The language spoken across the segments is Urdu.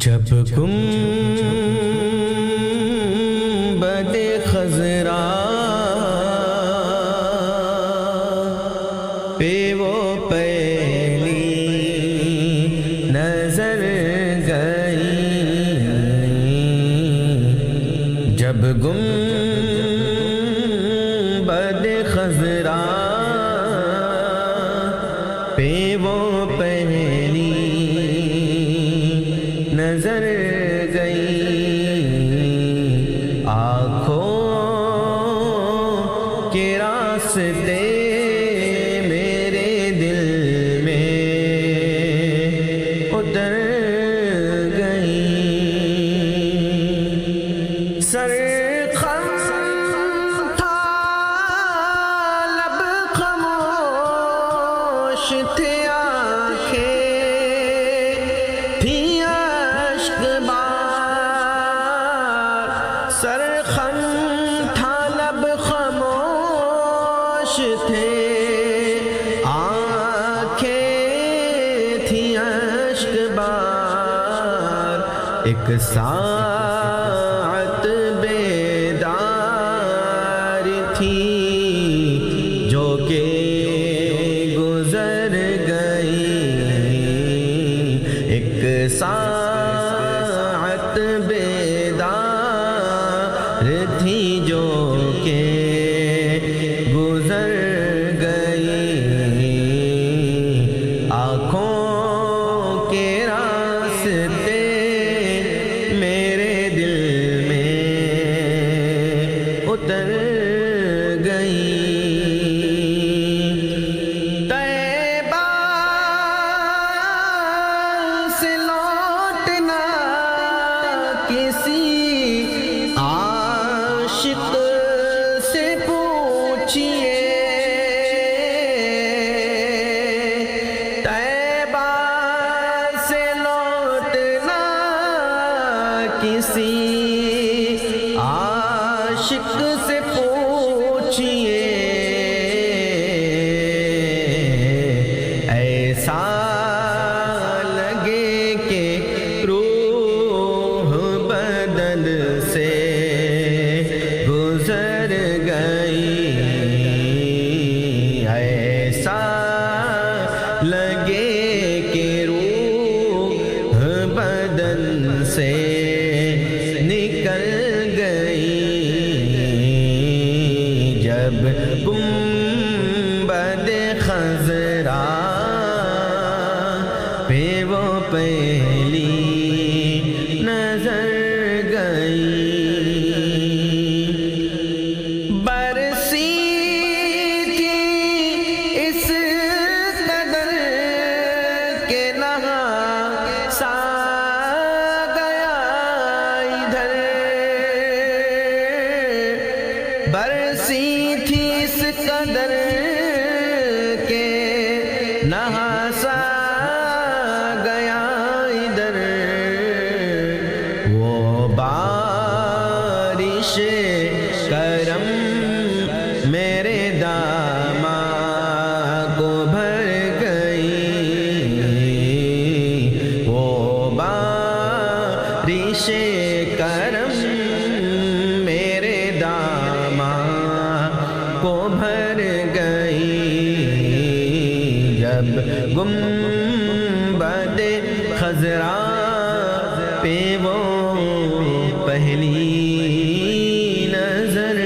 جب گنبد خضرا پہ وہ پہلی نظر گئی، جب گنبد خضرا پہ وہ پہلی نظر گئی، آنکھوں کے راستے میرے دل میں اتر گئی، سر خم تھا لب خاموش تھے، سر خم تھا لب خاموش تھے، آنکھیں تھیں اشک بار، ایک ساعت بیدار تھی جو کہ گزر گئی، ایک ساعت بیدار تھی جو کہ گزر گئی، آنکھوں کے راستے میرے دل میں اتر گئی، طیبہ سے لوٹنا کسی عاشق سے پوچھئے، طیبہ سے لوٹنا کسی عاشق سے پوچھئے، ایسا لگے کہ روح بدن سے گزر گئی، ایسا لگے کہ روح بدن سے نکل گئی، جب گنبد خضرا پہ وہ پہلی نظر گئی، برسی تھی اس قدر کہ نہا سا گیا ادھر، برسی تھی اس قدر کہ نہا سا گیا ادھر، وہ بارش کرم میرے داماں کو بھر گئی، وہ بارش کرم میرے داماں کو بھر گئی، جب گنبد خضرا پہ وہ پہلی نظر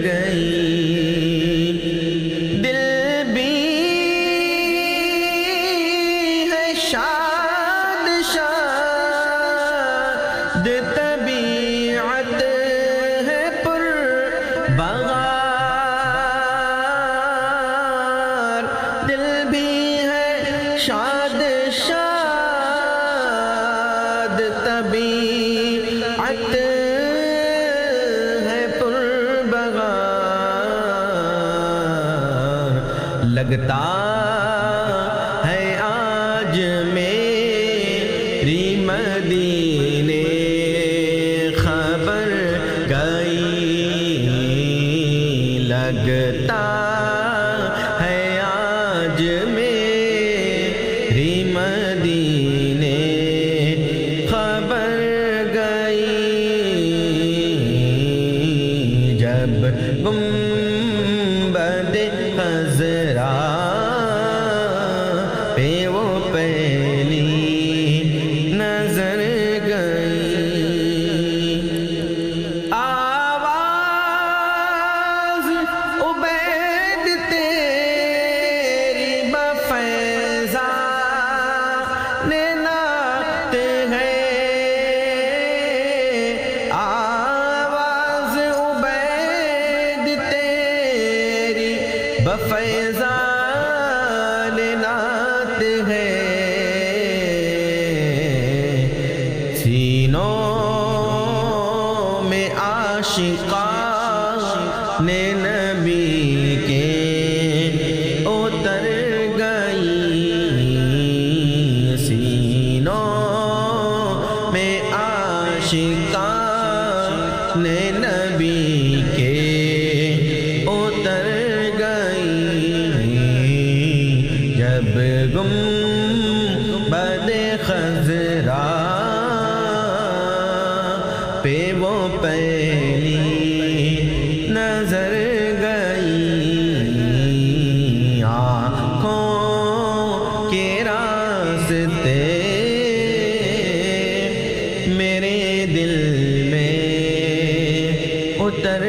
گئی، دل بھی ہے شاد شاد، طبیعت ہے پر بغار، دل بھی ہے شاد شاد، طبیعت ہے پر بغار، لگتا ہے آج میری مدینے خبر گئی، لگتا ہے آج میری مدینے خبر فیضان نعت ہے سینوں میں عاشقان نبی کے اتر گئی سینوں میں عاشقان نبی کے اتر گئی جب گنبد خضرا پہ وہ پہلی نظر گئی آنکھوں کے راستے میرے دل میں اتر